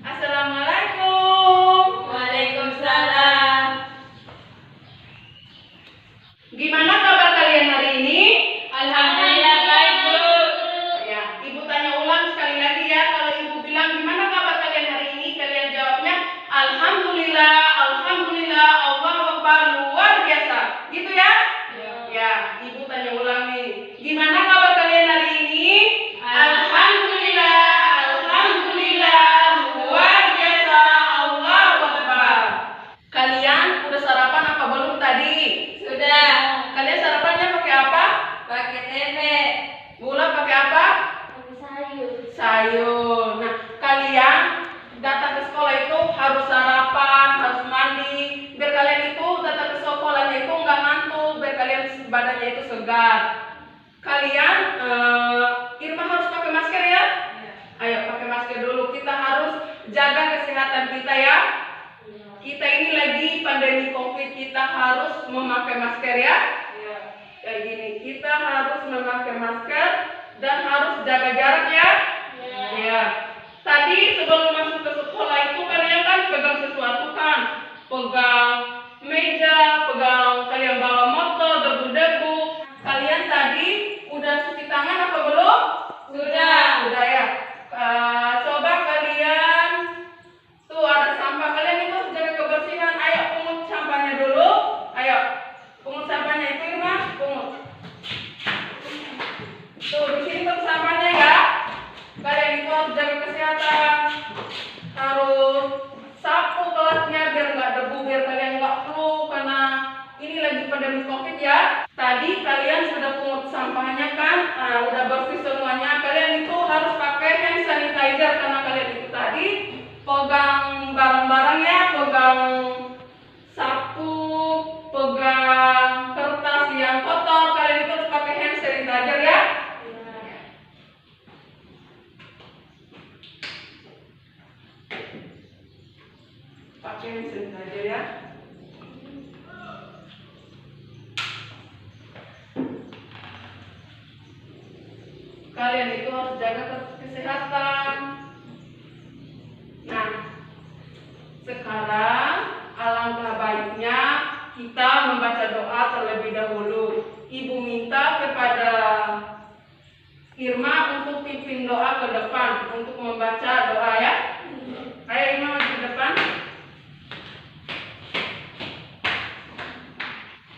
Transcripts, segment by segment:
Assalamualaikum. Waalaikumsalam. Gimana kabar kalian hari ini? Alhamdulillah baik, Bu. Ya, Ibu tanya ulang sekali lagi ya. Kalau Ibu bilang gimana kabar kalian hari ini, kalian jawabnya Alhamdulillah, Alhamdulillah, Allahu Akbar, luar biasa. Gitu ya? Ya, Ibu tanya ulang nih. Gimana kabar kalian hari ini? Alhamdulillah, Alhamdulillah, luar biasa, Allahu Akbar. Kalian udah sarapan apa belum tadi? Sudah. Kalian sarapannya pakai apa? Pakai tempe. Gula pakai apa? Pakai sayur. Sayur. Nah, kalian datang ke sekolah itu harus sarapan, harus mandi. Biar kalian itu datang ke sekolahnya itu nggak ngantuk, biar kalian badannya itu segar. Kalian, Irma harus pakai masker ya? Ayo pakai masker dulu. Kita harus jaga kesehatan kita ya. Kita ini lagi pandemi COVID, kita harus memakai masker ya. Kayak gini, kita harus memakai masker dan harus jaga jarak ya. Ya. Tadi sebelum masuk ke sekolah itu kalian kan pegang sesuatu kan, pegang meja, pegang kalian bawa motor, debu-debu. Kalian tadi udah cuci tangan apa belum? Sudah. Udah ya. Coba kalian tuh ada sampah, kalian itu jaga kebersihan. Ayo pungut sampahnya dulu. Ayo pungut sampahnya itu Irma, pungut. Tuh di sini tuh sampahnya ya. Kalian itu harus jaga kesehatan, harus sapu kelasnya biar nggak debu, biar kalian nggak flu karena ini lagi pandemi COVID ya. Tadi kalian sudah pungut sampahnya kan, udah bersih semuanya. Kalian itu harus pakai hand sanitizer karena kalian itu tadi pegang barang-barangnya, pegang sapu, pegang kertas yang kotor. Kalian itu harus pakai hand sanitizer ya. Pakai hand sanitizer ya. Kalian itu harus jaga kesehatan. Nah, sekarang alangkah baiknya kita membaca doa terlebih dahulu. Ibu minta kepada Irma untuk pimpin doa ke depan untuk membaca doa ya. Ayo Irma maju ke depan.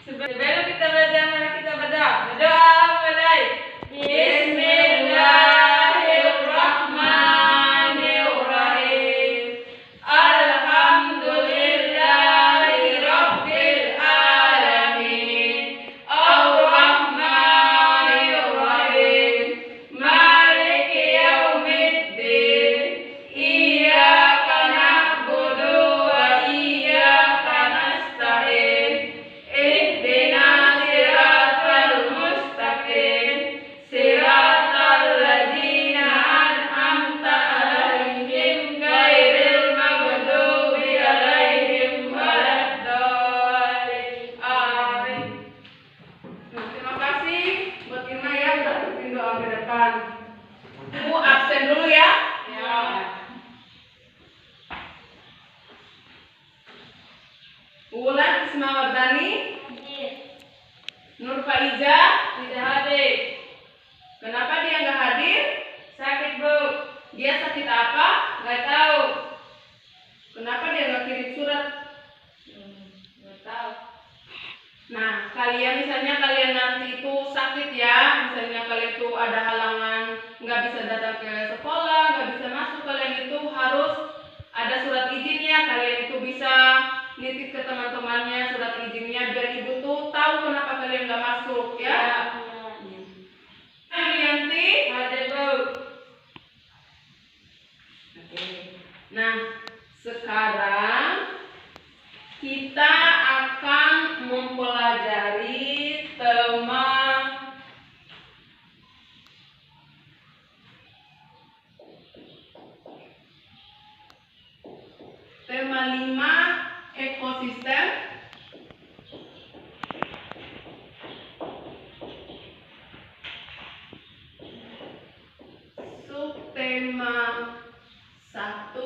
Sebelum kita belajar, mari kita berdoa. Berdoa mulai. Bismillahirrahmanirrahim. Alhamdulillahirabbil alamin. Ar-Rahmanirrahim. Maliki yaumiddin. Iyyaka na'budu wa iyyaka nasta'in. Ihdinas siratal mustaqim. Siratal ladzina an'amta 'alaihim ghairil maghdubi 'alaihim waladdallin. Amin. Nah, terima kasih buat Irma ya udah pimpin doa ke depan. Bu absen dulu ya. Wulan Ismawardani, Nur Faiza Tidak hadir. Kenapa dia nggak hadir? Sakit, Bu. Dia sakit apa? Nggak tahu. Kenapa dia nggak kirim surat? Nggak tahu. Nah, kalian misalnya kalian nanti itu sakit ya, misalnya kalian itu ada halangan, nggak bisa datang ke sekolah, nggak bisa masuk, kalian itu harus ada surat izinnya, kalian itu bisa nitip ke teman-temannya surat izinnya biar ibu tuh tahu kenapa kalian nggak masuk ya. Yanti, Ada Bu. oke. Nah, sekarang kita akan mempelajari tema 5 ekosistem. Subtema 1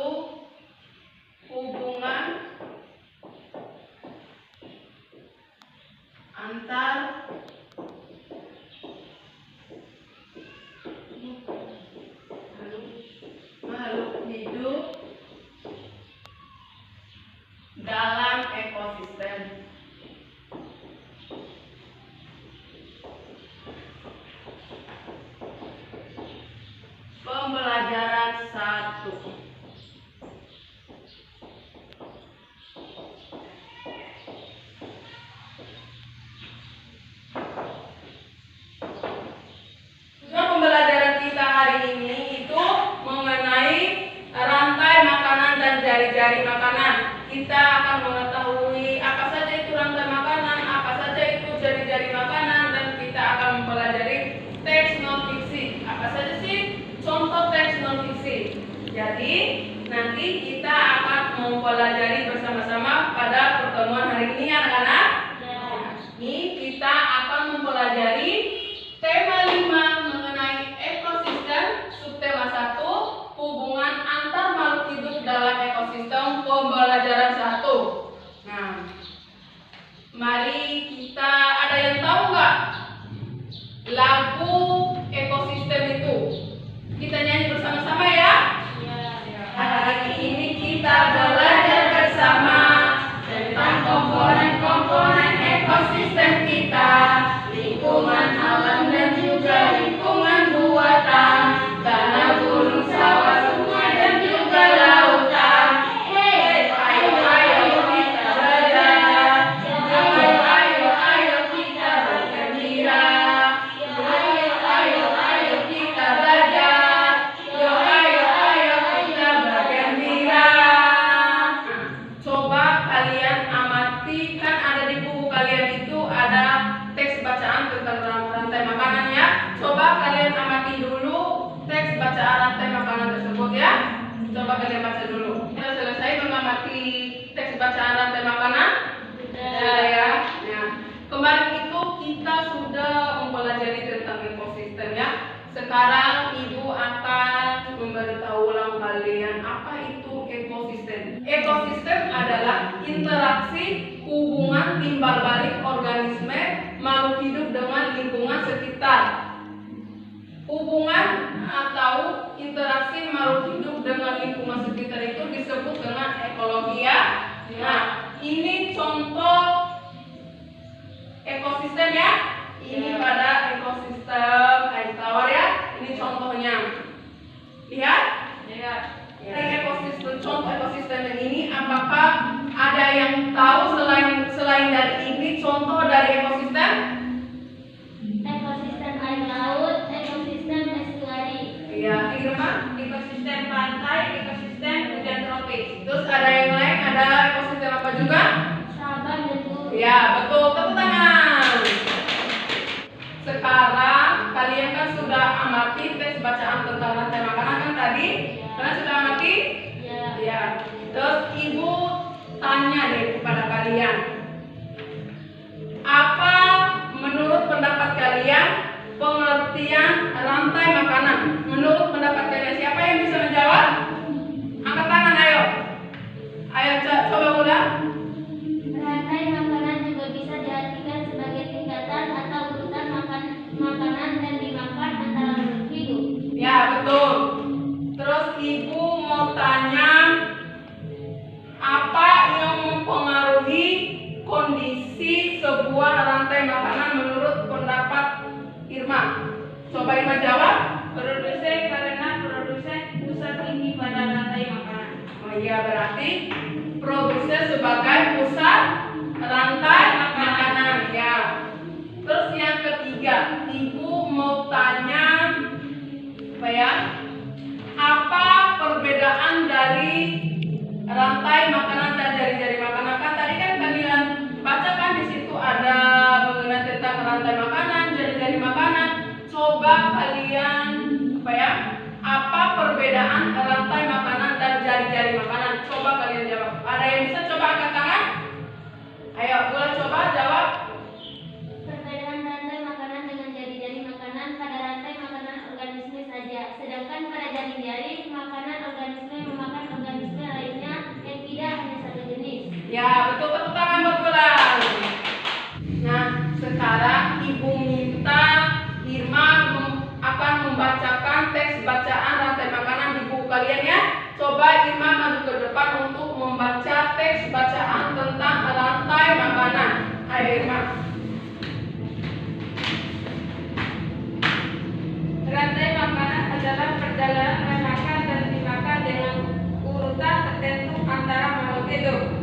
hubungan antar makhluk hidup dalam ekosistem. Pembelajaran 1. Pembelajaran kita hari ini itu mengenai rantai makanan dan jari-jari makanan. Kita akan mengetahui apa saja itu rantai makanan, apa saja itu jari-jari makanan, dan kita akan mempelajari teks non fiksi. Apa saja sih contoh teks non fiksi? Jadi nanti kita akan mempelajari bersama-sama pada pertemuan hari ini anak-anak. Ini kita akan mempelajari tema 5 mengenai ekosistem, subtema 1 hubungan antar makhluk hidup dalam ekosistem, pembelajaran 1. Nah, mari kita, ada yang tahu nggak lagu ekosistem itu? Kita nyanyi bersama-sama ya. Hari ini kita belajar bersama tentang komponen-komponen ekosistem kita, lingkungan alam dan juga lingkungan buatan, tanah, gunung, sawah, sungai dan juga lautan. Ayo, ayo kita belajar. Ayo kita bergembira. Ayo kita belajar. Ayo kita bergembira. Coba kalian amati, kan ada di buku kalian itu ada teks bacaan tentang rantai makanan ya. Coba kalian amati dulu teks bacaan rantai makanan tersebut ya. Coba kalian baca dulu. Kita selesai mengamati teks bacaan rantai makanan? Sudah ya. Nah, kemarin itu kita sudah mempelajari tentang ekosistem ya. Sekarang ibu akan memberitahu ulang kalian apa itu ekosistem. Ekosistem adalah interaksi hubungan timbal balik organisme makhluk hidup dengan lingkungan sekitar. Hubungan atau interaksi makhluk hidup dengan lingkungan sekitar itu disebut dengan ekologi ya. Nah, ini contoh ekosistem ya. Ini pada ekosistem air tawar ya. Ini contohnya. Lihat? Dari ekosistem, contoh ekosistem yang ini, apakah ada yang tahu selain dari ini contoh dari ekosistem? Ekosistem air laut, ekosistem estuari. Iya, Irma. Ekosistem pantai, ekosistem hujan tropis. Terus ada yang lain, ada ekosistem apa juga? Sabang dan Guru. Ya, betul. Tepuk tangan. Sekarang kalian kan sudah amati teks bacaan tentang rantai makanan kan tadi? Kalian sudah amati? Ya. Ya. Terus ibu tanya deh kepada kalian, apa menurut pendapat kalian pengertian rantai makanan? Menurut pendapat kalian siapa yang bisa menjawab? Angkat tangan ayo. Ayo coba ulang. Rantai makanan juga bisa diartikan sebagai tingkatan atau urutan makanan dan dimakan antara makhluk hidup. Ya, betul. Terus ibu mau tanya, apa yang mempengaruhi kondisi sebuah rantai makanan menurut pendapat Irma? Coba Irma jawab. Produsen, karena produsen pusat inti pada rantai makanan. Oh iya, berarti produsen sebagai pusat rantai makanan ya. Terus yang ketiga, ibu mau tanya apa ya? Apa perbedaan dari rantai makanan dan jari-jari makanan? Kan tadi kan kalian baca kan di situ ada mengenai tentang rantai makanan, jari-jari makanan. Coba kalian apa ya? Apa perbedaan rantai makanan dan jari-jari makanan? Coba kalian jawab. Ada yang bisa coba angkat tangan? Ayo, boleh coba jawab. Perbedaan rantai makanan dengan jari-jari makanan, pada rantai makanan organisme saja, sedangkan pada jari-jari makanan organisme memakan organisme lainnya yang tidak hanya satu jenis. Ya, betul, tepuk tangan buat Bulan. Nah, sekarang ibu minta Irma akan membacakan teks bacaan rantai makanan di buku kalian ya. Coba Irma maju ke depan untuk membaca teks bacaan tentang rantai makanan. Ayo Irma. Rantai makanan adalah perjalanan memakan dan dimakan dengan urutan tertentu antara makhluk hidup.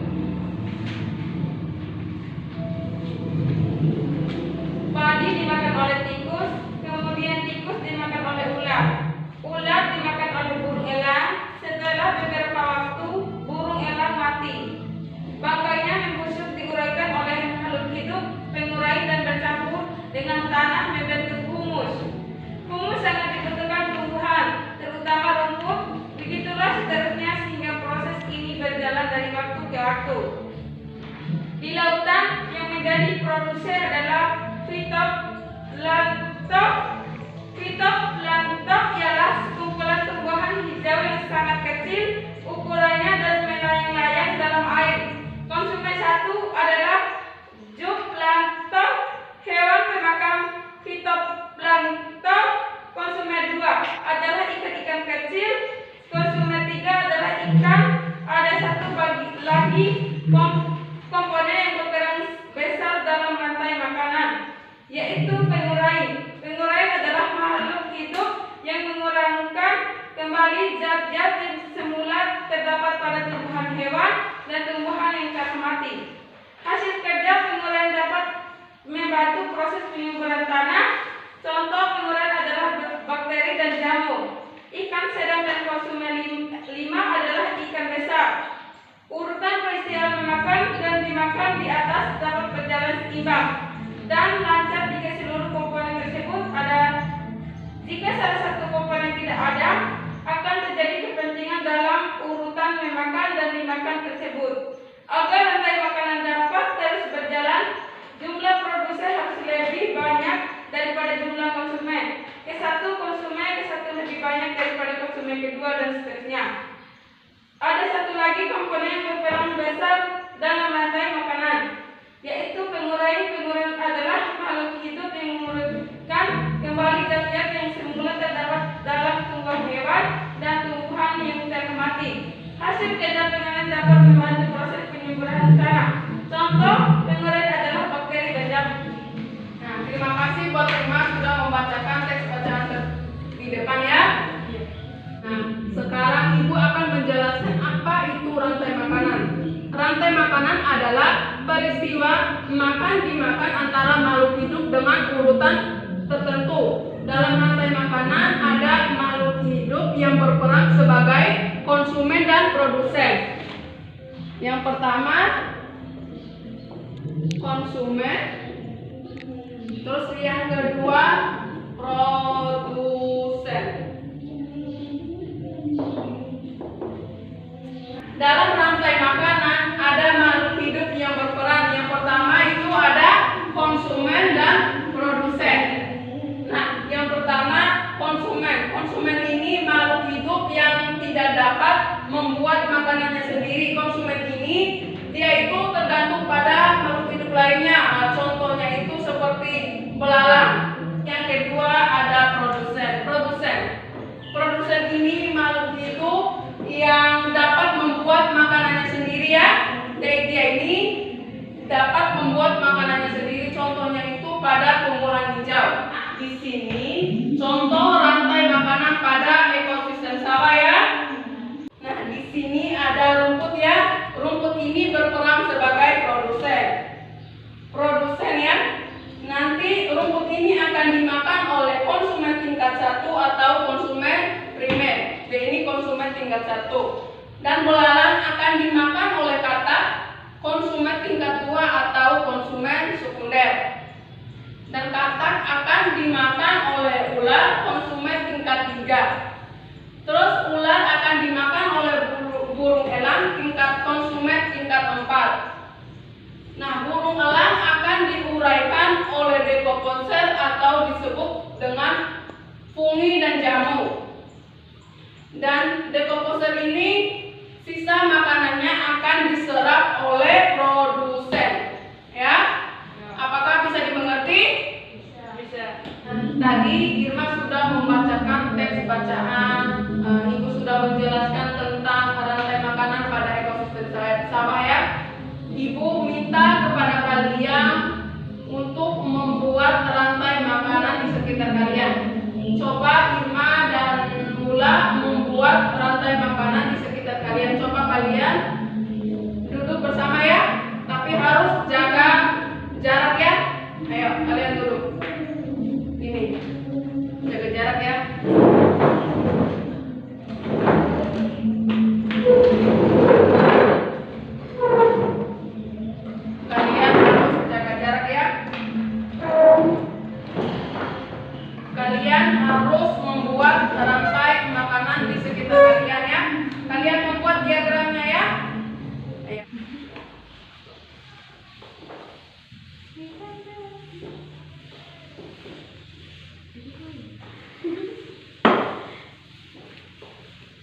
Padi dimakan oleh tikus, kemudian tikus dimakan oleh ular. Ular dimakan oleh burung elang. Setelah beberapa waktu, burung elang mati. Bangkainya membusuk diuraikan oleh makhluk hidup, pengurai dan bercampur dengan tanah membentuk humus. Humus sangat dibutuhkan tumbuhan, terutama rumput. Begitulah seterusnya sehingga proses ini berjalan dari waktu ke waktu. Di lautan yang menjadi produsen adalah fitoplankton. Fitoplankton ialah sekumpulan tumbuhan hijau yang sangat kecil ukurannya dan melayang-layang dalam air. Konsumen satu adalah zooplankton, hewan pemakan fitoplankton. Konsumen dua adalah ikan-ikan kecil. Konsumen tiga adalah ikan. Ada satu lagi komponen yang berperan besar dalam rantai makanan, yaitu pengurai. Pengurai adalah makhluk hidup yang mengurangkan kembali zat-zat yang semula terdapat pada tumbuhan hewan dan tumbuhan yang telah mati. Hasil kerja penguraian dapat membantu proses penyuburan tanah. Contoh penguraian adalah bakteri dan jamur. Ikan sedang dan konsumen lima adalah ikan besar. Urutan peristiwa memakan dan dimakan di atas dapat berjalan seimbang dan lancar jika seluruh komponen tersebut ada. Jika salah satu komponen tidak ada, akan terjadi kepentingan dalam urutan memakan dan dimakan tersebut. Agar rantai makanan dapat terus berjalan, jumlah produsen harus lebih banyak daripada jumlah konsumen. Ke satu lebih banyak daripada konsumen kedua dan seterusnya. Ada satu lagi komponen yang berperan besar dalam rantai makanan, yaitu pengurai. Pengurai adalah makhluk hidup yang mengurutkan kembali zat-zat yang semula terdapat dalam tumbuhan hewan dan tumbuhan yang telah mati. Hasil kerja pengurai dapat membantu proses penyuburan tanah. Contoh pengurai adalah bakteri dan jamur. Nah, terima kasih buat Irma sudah membacakan teks bacaan di depan ya. Nah, sekarang ibu akan menjelaskan apa itu rantai makanan. Rantai makanan adalah peristiwa makan dimakan antara makhluk hidup dengan urutan tertentu. Dalam rantai makanan ada makhluk hidup yang berperan sebagai konsumen dan produsen. Yang pertama konsumen, terus yang kedua produsen. Dalam rantai makanan ada makhluk hidup yang berperan. Yang pertama itu ada konsumen dan produsen. Nah, yang pertama konsumen. Konsumen ini makhluk hidup yang tidak dapat membuat makanannya sendiri. Konsumen ini dia itu tergantung pada makhluk hidup lainnya. Contohnya itu seperti belalang. Yang kedua ada produsen. Produsen ini makhluk hidup yang dapat membuat makanannya sendiri ya. Jadi dia ini dapat membuat makanannya sendiri. Contohnya itu pada tumbuhan hijau. Di sini contoh rantai makanan pada ekosistem sawah ya. Nah, di sini ada tingkat 2 atau konsumen sekunder. Dan katak akan dimakan oleh ular konsumen tingkat 3. Terus ular akan dimakan oleh burung elang tingkat konsumen tingkat 4. Nah, burung elang akan diuraikan oleh dekomposer atau disebut dengan fungi dan jamur. Dan dekomposer ini sisa makanannya akan diserap oleh produsen. Ya? Apakah bisa dimengerti? Bisa. Tadi Irma sudah membacakan teks bacaan, Ibu sudah menjelaskan tentang rantai makanan pada ekosistem sawah ya. Ibu minta kepada kalian untuk membuat rantai makanan di sekitar kalian. Coba Irma dan Mula membuat rantai makanan di sekitar kalian. Coba kalian duduk bersama ya, tapi harus jaga jarak ya. Ayo kalian duduk. Ini jaga jarak ya. Kalian harus jaga jarak ya. Kalian harus membuat rantai makanan di sekitar kalian ya. Kalian membuat diagramnya ya. Ayo.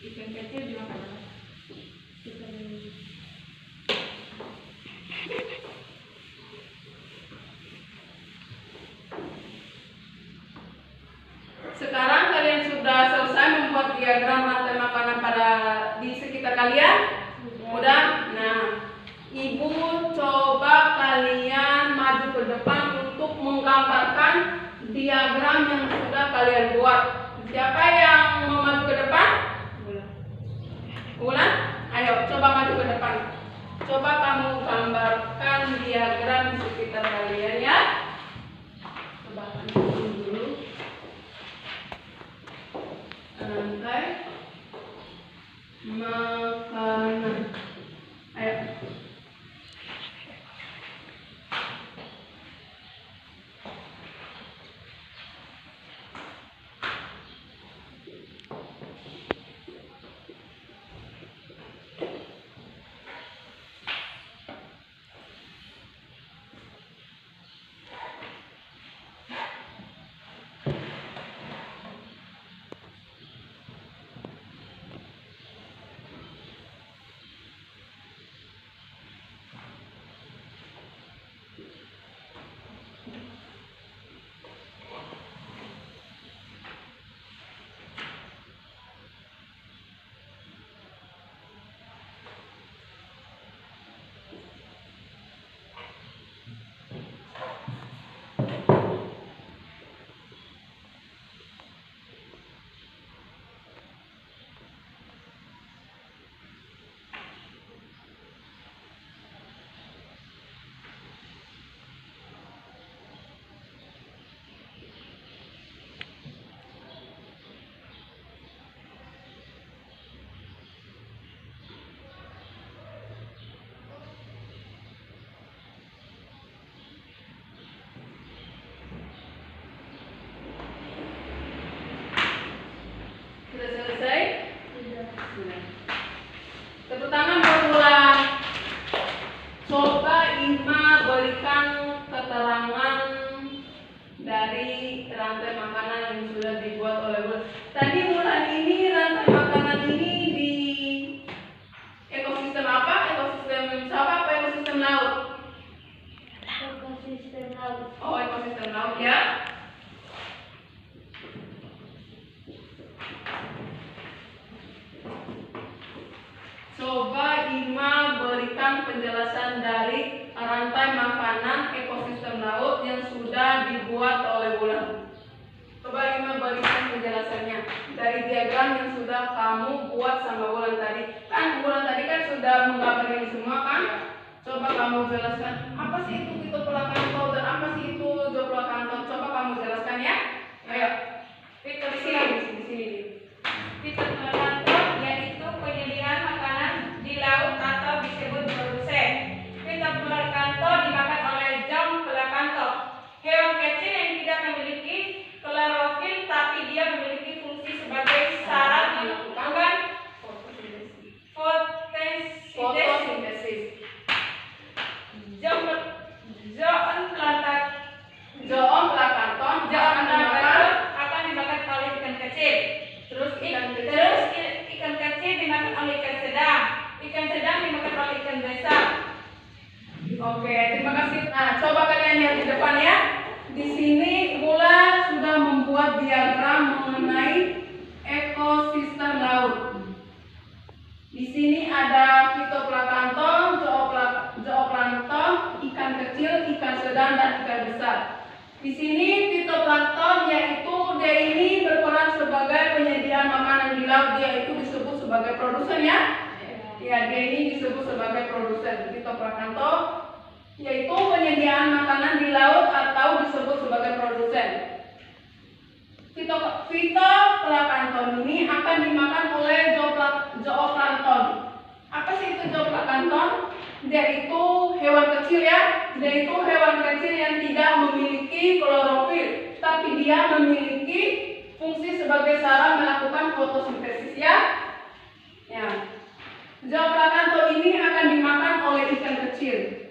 Ikan kecil dimakan apa? Sekarang kalian sudah selesai membuat diagram rantai makanan di sekitar kalian? Udah? Nah, Ibu coba kalian maju ke depan untuk menggambarkan diagram yang sudah kalian buat. Siapa yang mau maju ke depan? Bulan? Ayo, coba maju ke depan. Coba kamu gambarkan diagram di sekitar kalian ya. Coba kamu dulu. Rantai makanan. Ayo. Sudah selesai? Sudah. Tepuk tangan buat Bulan. Coba Irma berikan keterangan dari rantai makanan yang sudah dibuat oleh Bulan. Tadi Bulan ini rantai makanan ini di ekosistem apa? Ekosistem sawah apa ekosistem laut? Ekosistem laut. Oh, ekosistem laut ya. Coba Ima berikan penjelasan dari rantai makanan ekosistem laut yang sudah dibuat oleh Bulan. Coba Ima berikan penjelasannya dari diagram yang sudah kamu buat sama Bulan tadi. Kan Bulan tadi kan sudah menggambar ini semua kan? Coba kamu jelaskan apa sih itu fitoplanktton dan apa sih itu zooplankton. Coba kamu jelaskan ya. Ayo. Di sini. Fitoplankton yaitu penyediaan makanan di laut atau disebut produsen. Fitoplankton fotosintesis. Zoon plankton akan dimakan oleh ikan kecil. Terus ikan kecil. Terus ikan kecil dimakan oleh ikan sedang. Ikan sedang dimakan oleh ikan besar. Oke, terima kasih. Nah, coba kalian lihat di depan ya. Di sini Mula sudah membuat diagram mengenai ekosistem laut. Di sini ada fitoplankton, zooplankton, ikan kecil, ikan sedang, dan ikan besar. Di sini fitoplankton yaitu dia ini berperan sebagai penyedia makanan di laut, dia itu disebut sebagai produsen ya. Ya, dia ini disebut sebagai produsen. Fitoplankton yaitu penyediaan makanan di laut atau disebut sebagai produsen. Fitoplankton ini akan dimakan oleh zooplankton. Apa sih itu zooplankton? Dia itu hewan kecil ya. Dia itu hewan kecil yang tidak memiliki klorofil, tapi dia memiliki fungsi sebagai sarana melakukan fotosintesis ya. Ya. Zooplankton ini akan dimakan oleh ikan kecil.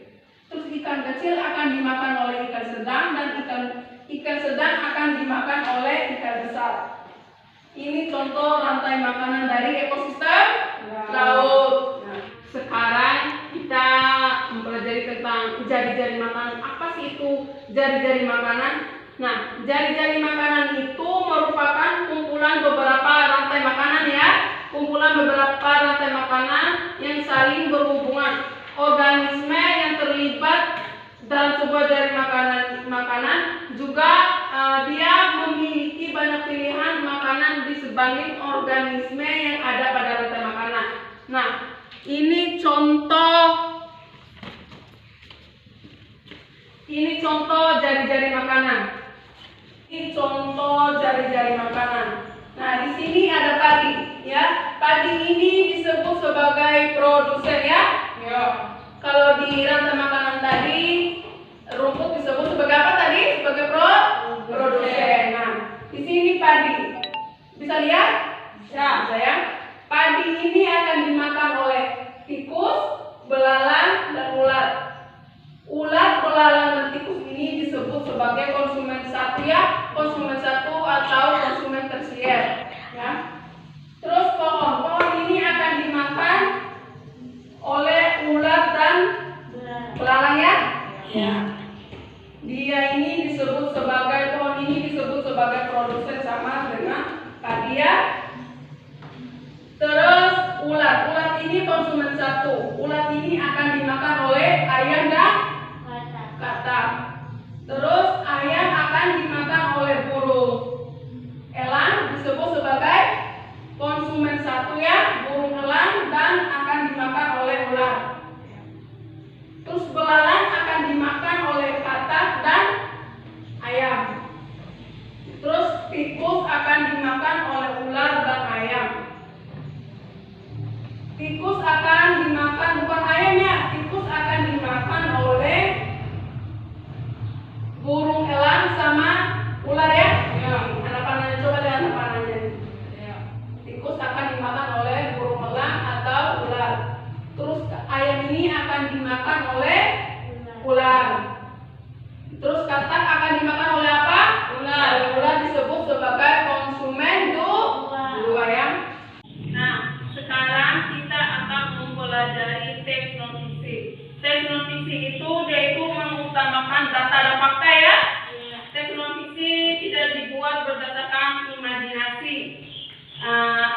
Terus ikan kecil akan dimakan oleh ikan sedang, dan ikan sedang akan dimakan oleh ikan besar. Ini contoh rantai makanan dari ekosistem laut. Nah, sekarang kita mempelajari tentang jari-jari makanan. Apa sih itu jari-jari makanan? Nah, jari-jari makanan itu merupakan kumpulan beberapa rantai makanan ya. Kumpulan beberapa rantai makanan yang saling berhubungan. Organisme yang terlibat dalam sebuah jari makanan juga dia memiliki banyak pilihan makanan sebanding organisme yang ada pada rantai makanan. Nah, ini contoh jari-jari makanan. Ini contoh jari-jari makanan. Nah, di sini ada padi, ya. Padi ini disebut sebagai produsen, ya. Ya. Kalau di rantai makanan tadi, rumput disebut sebagai apa tadi? Sebagai produsen. Nah, di sini padi. Bisa lihat? Bisa ya. Padi ini akan dimakan oleh tikus, belalang, dan ular. Ular, belalang, dan tikus ini disebut sebagai konsumen satu ya, konsumen satu atau konsumen tersier ya. Terus pohon ini akan dimakan oleh ular dan belalang ya. Ya. Dia ini disebut sebagai pohon ini disebut sebagai produsen sama dengan padi ya. Terus ulat ini konsumen satu. Ulat ini akan dimakan oleh ayam dan katak. Terus ayam akan dimakan oleh burung. Elang disebut sebagai konsumen satu ya, burung elang, dan akan dimakan oleh ular. Terus belalang akan dimakan oleh katak dan ayam. Terus tikus akan dimakan oleh ular dan ayam. Tikus akan dimakan, bukan ayam ya, tikus akan dimakan oleh burung elang sama ular ya. Ya. Ada panahnya, coba lihat ada panahnya. Ya. Tikus akan dimakan oleh burung elang atau ular. Terus ayam ini akan dimakan oleh ular. Terus katak akan dimakan oleh apa? Ular. Ular disebut sebagai konsumen dua ya. Nah, sekarang kita akan mempelajari teks non fiksi. Teks non fiksi itu dia itu mengutamakan data dan fakta ya. Teks non fiksi tidak dibuat berdasarkan imajinasi.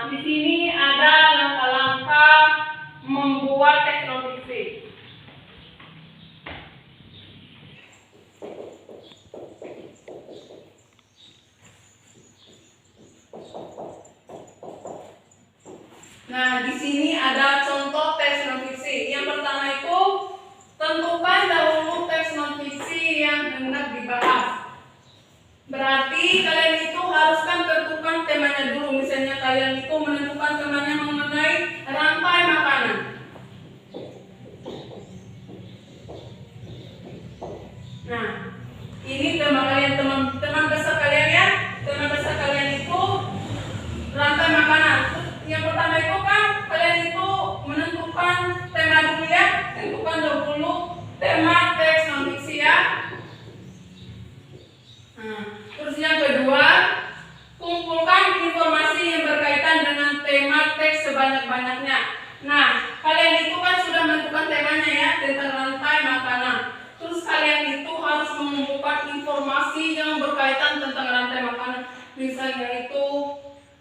Di sini ada langkah-langkah membuat teks non fiksi. Nah, di sini ada contoh teks non fiksi. Yang pertama itu tentukan dahulu teks non fiksi yang hendak dibahas. Berarti kalian itu harus kan tentukan temanya dulu. Misalnya kalian itu menentukan temanya mengenai rantai makanan. Nah, ini tema kalian, teman besar kalian ya. Teman besar kalian itu rantai makanan. Yang pertama itu kan kalian itu menentukan tema dulu ya. informasi yang berkaitan tentang rantai makanan. Misalnya itu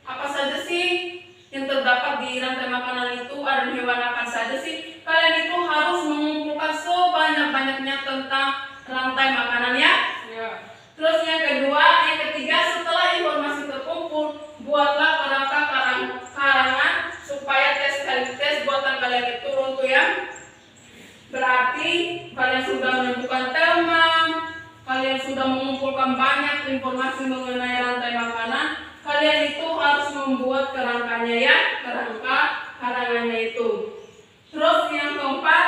apa saja sih yang terdapat di rantai makanan itu, ada hewan apa saja sih. Kalian itu harus mengumpulkan sebanyak-banyaknya tentang rantai makanan ya. Terus yang ketiga, setelah informasi terkumpul, buatlah kerangka karangan supaya tes buatan kalian itu runtuh ya. Berarti kalian sudah menentukan tema, kalian sudah mengumpulkan banyak informasi mengenai rantai makanan. Kalian itu harus membuat kerangkanya ya, kerangka karangannya itu. Terus yang keempat,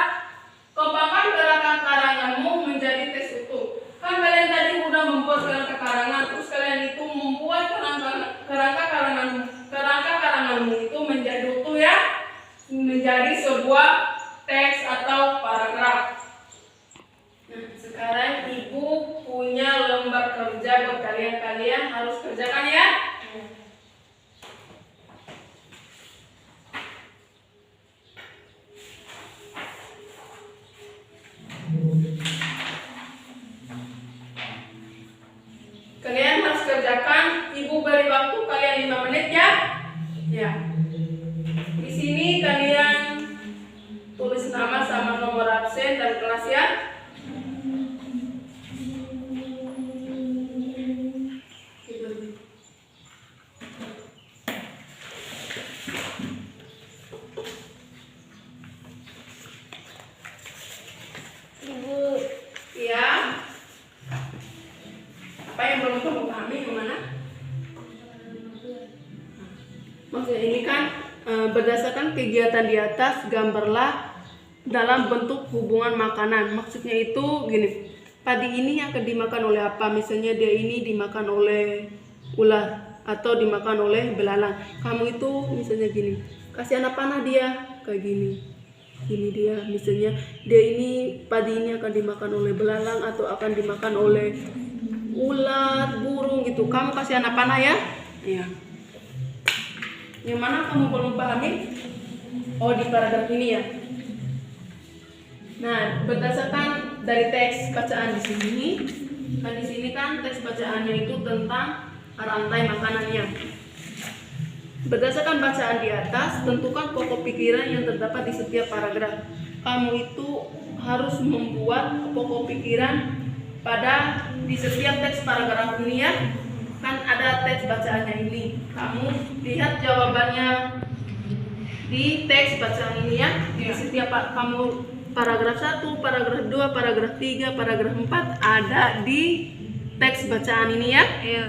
kembangkan kerangka karanganmu menjadi tes utuh. Kan kalian tadi udah membuat kerangka karangan, terus kalian itu membuat kerangka karanganmu itu menjadi utuh ya, menjadi sebuah teks atau paragraf. Nah, sekarang ibu punya lembar kerja buat kalian harus kerjakan ya. Kalian harus kerjakan, ibu beri waktu kalian 5 menit ya. Ya. Di sini kalian tulis nama sama nomor absen dan kelas ya. Ibu, Ya. Apa yang belum kamu pahami yang mana? Maksudnya ini kan berdasarkan kegiatan di atas, gambarlah dalam bentuk hubungan makanan. Maksudnya itu gini, padi ini akan dimakan oleh apa? Misalnya dia ini dimakan oleh ular atau dimakan oleh belalang. Kamu itu misalnya gini, kasih anak panah dia kayak gini. Gini dia, misalnya dia ini, padi ini akan dimakan oleh belalang atau akan dimakan oleh ular, burung gitu. Kamu kasih anak panah ya. Iya. Yang mana kamu belum pahami? Oh, di paragraf ini ya. Nah, berdasarkan dari teks bacaan di sini, kan di sini kan teks bacaannya itu tentang rantai makanannya. Berdasarkan bacaan di atas, tentukan pokok pikiran yang terdapat di setiap paragraf. Kamu itu harus membuat pokok pikiran di setiap teks paragraf ini ya. Kan ada teks bacaannya ini. Kamu lihat jawabannya di teks bacaan ini ya. Di setiap kamu paragraf 1, paragraf 2, paragraf 3, paragraf 4 ada di teks bacaan ini ya. Iya.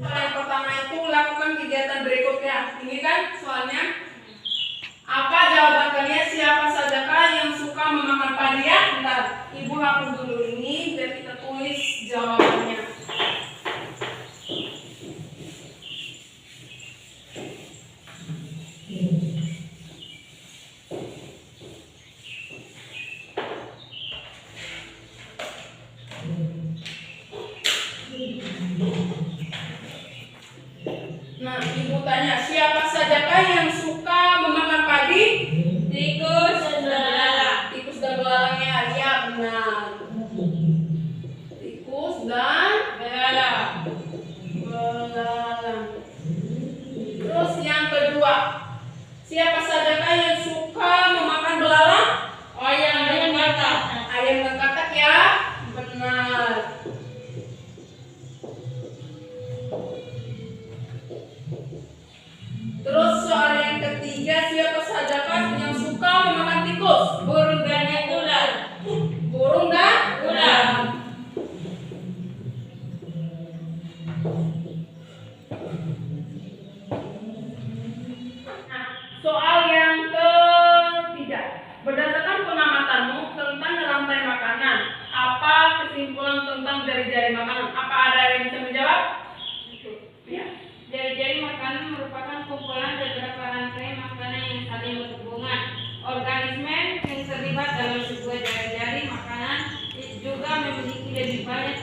Yang pertama itu lakukan kegiatan berikutnya. Ini kan soalnya apa jawaban kalian? Siapa sajakah yang suka memakan padi ya? Bentar, ibu hapus dulu ini biar kita tulis jawabannya. Nah, ibu tanya, siapa sajakah yang suka memakan padi? Tikus dan belalang. Tikus dan belalangnya, ya benar. Tikus dan Belalang. belalang. Terus yang kedua, siapa sajakah yang suka memakan belalang? Ayam dan katak. Ayam dan katak ya, benar. Terus soal yang ketiga, siapa sajakah yang suka memakan tikus? Burung dan ular. Burung dan Ular. Nah, soal yang ketiga, berdasarkan pengamatanmu tentang rantai makanan, apa kesimpulan tentang jari-jari makanan? Apa ada yang bisa menjawab? Ya. Jari-jari makanan merupakan kumpulan beberapa rantai makanan yang saling berhubungan. organisme yang terlibat dalam sebuah jari-jari makanan juga memiliki lebih banyak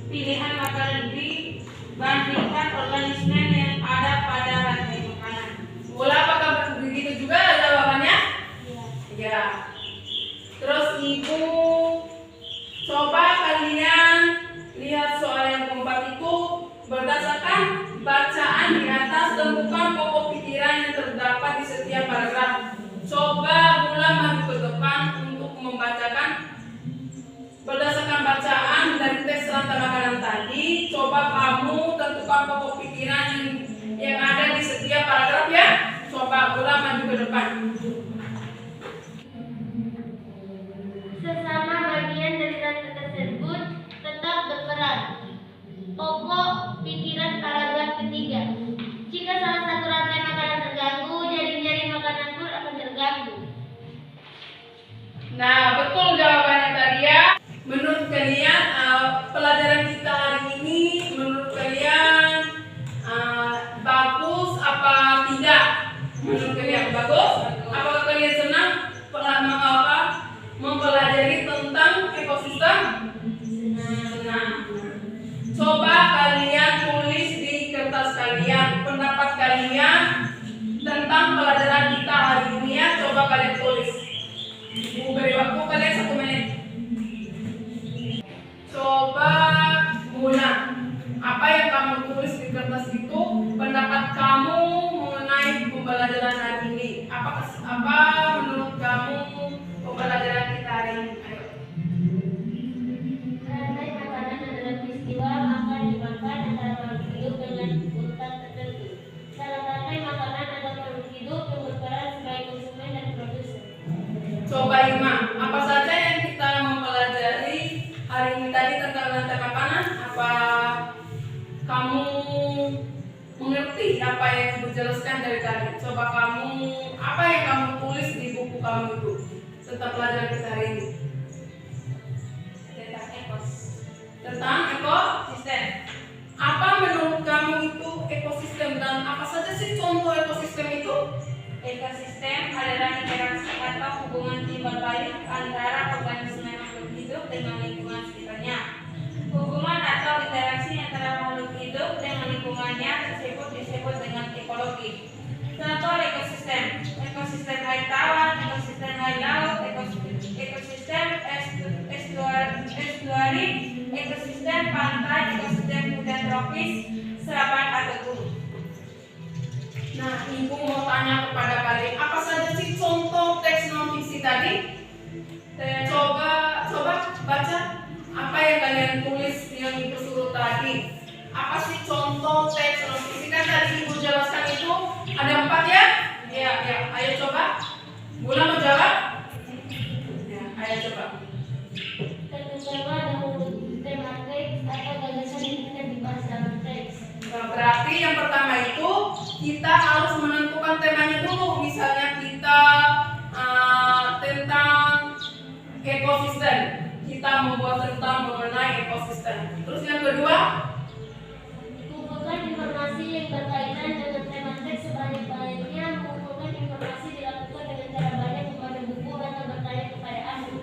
pilihan makanan dibandingkan organisme yang ada pada rantai makanan. Bola apakah begitu juga jawabannya? Iya. Ya. Terus ibu coba kalian lihat soal yang keempat itu berdasarkan bacaan di atas temukan pokok pikiran yang terdapat di setiap paragraf. Coba Bula maju ke depan untuk membacakan berdasarkan bacaan dari teks rantai makanan tadi. Coba kamu tentukan pokok pikiran yang ada di setiap paragraf ya. Coba Bula maju ke depan. Sesama bagian dari rantai tersebut tetap berperan. Pokok pikiran paragraf ketiga. Jika salah satu rantai makanan terganggu, jaring-jaring makanan pun akan terganggu. Nah, betul jawabannya tadi ya. Menurut kalian pelajaran kita hari ini menurut kalian bagus apa tidak? Menurut kalian bagus? Apakah kalian senang mempelajari tentang ekosistem? Senang. Coba kalian tulis di kertas kalian pendapat kalian tentang pelajaran kita hari ini ya. Coba kalian tulis. Ibu beri waktu kalian 1 menit. Coba Bula, apa yang kamu tulis di kertas itu pendapat kamu mengenai pembelajaran hari ini? Apa menurut kamu pembelajaran kita hari ini? Ayo. Rantai makanan adalah peristiwa makan dimakan antara makhluk hidup dengan urutan tertentu. Dalam rantai makanan ada makhluk hidup yang berperan sebagai konsumen dan produsen. Coba Ima, apa saja yang kita mempelajari hari ini tadi tentang rantai makanan? Apa kamu mengerti apa yang Ibu jelaskan dari tadi? Coba apa yang kamu tulis di buku kamu itu tentang pelajaran kita hari ini? Tentang ekosistem. Apa menurut kamu itu ekosistem dan apa saja sih contoh ekosistem itu? Ekosistem adalah interaksi atau hubungan timbal balik antara organisme makhluk hidup dengan lingkungan sekitarnya. Hubungan atau interaksi antara makhluk hidup dengan lingkungannya tersebut disebut dengan ekologi. Contoh ekosistem: ekosistem air tawar, ekosistem air laut, ekosistem estuari, ekosistem pantai, ekosistem hutan tropis, serapan atau gunung. Nah, Ibu mau tanya kepada kalian, apa saja sih contoh teks non fiksi tadi? Coba baca apa yang kalian tulis yang Ibu suruh tadi. Apa sih contoh teks non fiksi? Kan tadi Ibu jelaskan itu ada 4 ya? Ya, ayo coba. Bula mau jawab? Ya, ayo coba. Pertama, dahulu tema teks atau gagasan yang kita dibahas dalam teks. Nah, berarti yang pertama itu kita harus menentukan temanya dulu. Misalnya kita tentang ekosistem, kita membuat tentang mengenai ekosistem. Terus yang kedua, Mengumpulkan informasi yang berkaitan dengan tema teks sebanyak-banyaknya. Mengumpulkan informasi dilakukan dengan cara banyak membaca buku atau bertanya kepada ahli.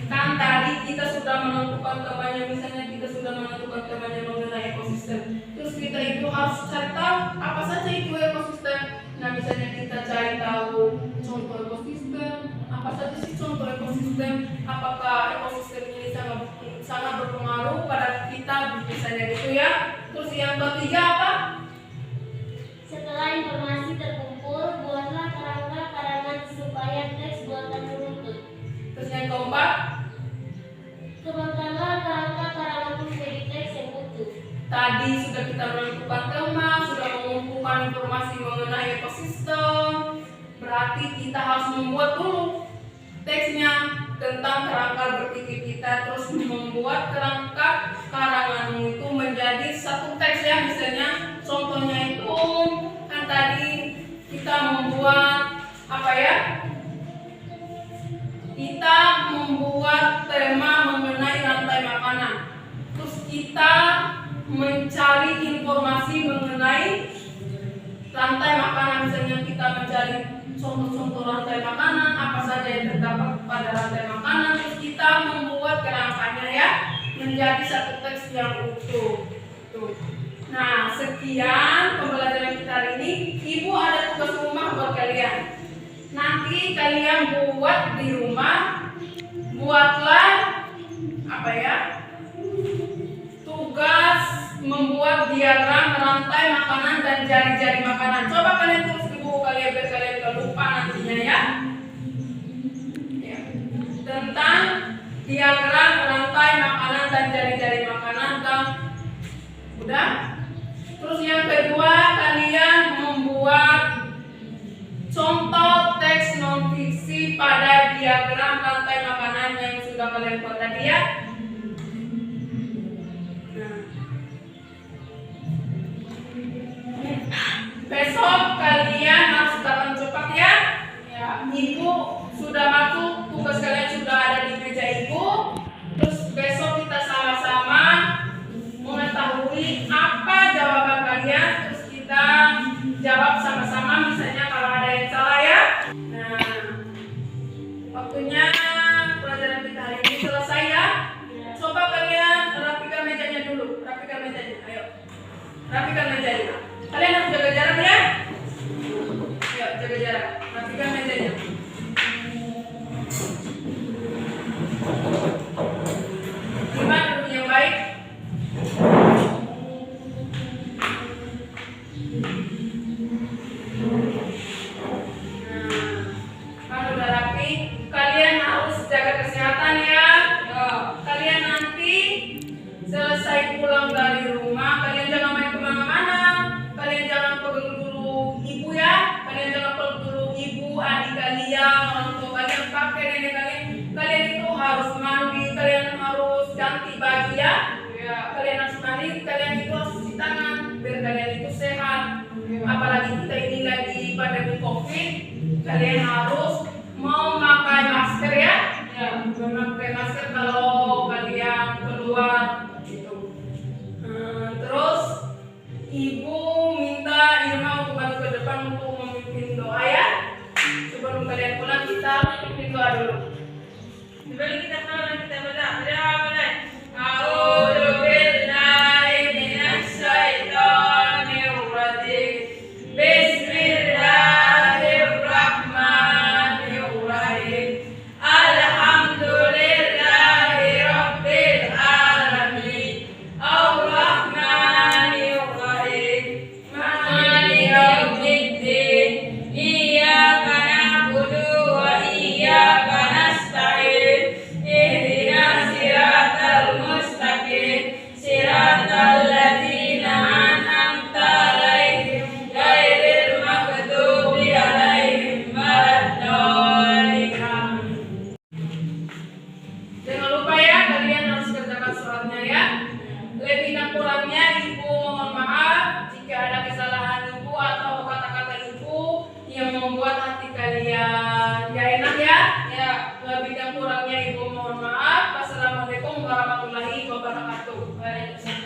kan tadi kita sudah menentukan temanya, misalnya kita sudah menentukan temanya mengenai ekosistem. Terus kita itu harus cari tahu apa saja itu ekosistem. Nah, misalnya kita cari tahu contoh ekosistem, apa saja sih contoh ekosistem, apakah ekosistem ini sangat berpengaruh pada kita, misalnya gitu ya. Terus yang ketiga apa? Setelah informasi terkumpul, buatlah kerangka karangan supaya teks buatan menuntut. Terus yang keempat, Kembangkanlah kerangka karangan menjadi teks yang utuh. tadi sudah kita menentukan tema, sudah mengumpulkan informasi mengenai ekosistem. Berarti kita harus membuat dulu teksnya tentang kerangka berpikir kita, terus membuat kerangka karanganmu itu menjadi satu teks ya. Misalnya contohnya itu kan tadi kita membuat apa ya? Kita membuat tema mengenai rantai makanan. Terus kita mencari informasi mengenai rantai makanan. Misalnya kita mencari contoh-contoh rantai makanan, apa saja yang terdapat pada rantai makanan, terus kita membuat kerangkanya ya menjadi satu teks yang utuh. Tuh. Nah, sekian pembelajaran kita hari ini. Ibu ada tugas rumah buat kalian. Nanti kalian buat di rumah, buatlah apa ya? Tugas membuat diagram rantai makanan dan jari-jari makanan. Coba kalian tulis di buku kalian biar kalian gak lupa nantinya ya. Tentang diagram rantai makanan dan jari-jari makanan dan udah. Terus yang kedua kalian membuat contoh teks non fiksi pada diagram rantai makanan yang sudah kalian buat tadi ya. Besok kalian harus datang cepat ya. Ibu sudah masuk, tugas kalian sudah ada di meja ibu. Terus besok kita sama-sama mengetahui apa jawaban kalian. Terus kita jawab sama-sama. Misalnya kalau ada yang salah ya. Nah, waktunya pelajaran kita hari ini selesai ya. Coba kalian rapikan mejanya dulu. Rapikan mejanya. Ayo. Rapikan mejanya. Kalian harus jaga jarak ya. Ayo, jaga jarak. Rapikan mejanya. Gimana duduk yang baik? Nah, kalau udah rapi, kalian harus jaga kesehatan ya. Kalian nanti selesai pulang dari rumah, kalian jangan main kemana-mana. Kalian jangan pegang dulu ibu ya. Kalian jangan pegang dulu ibu, adik kalian, orang tua kalian, kakek nenek kalian. Kalian itu harus mandi, kalian harus ganti baju ya. Kalian harus mandi, kalian itu harus cuci tangan biar kalian itu sehat. Apalagi kita ini lagi pandemi COVID, kalian harus memakai masker ya. Memakai masker kalau kalian keluar gitu. Terus ibu minta Irma untuk maju ke depan untuk memimpin doa ya. Sebelum kalian pulang kita memimpin doa dulu. Sebelum kita pulang kita berdoa. A'udzu billahi minasy syaithanir rajim. Bismillahirrahmanirrahim. Alhamdulillahi rabbil alamin. Ar-Rahmanir-Rahim. Maliki yaumiddin. Iyyaka na'budu wa iyyaka nasta'in. Ihdinas siratal mustaqim. Siratal ladzina an'amta 'alaihim ghairil maghdubi 'alaihim waladdallin. Jangan lupa ya, kalian harus kerjakan sholatnya ya. Lebih dan kurangnya ibu mohon maaf jika ada kesalahan ibu atau kata-kata ibu yang membuat hati kalian gak enak ya. Lebih dan kurangnya ibu mohon maaf. Wassalamualaikum warahmatullahi wabarakatuh. Waalaikumsalam.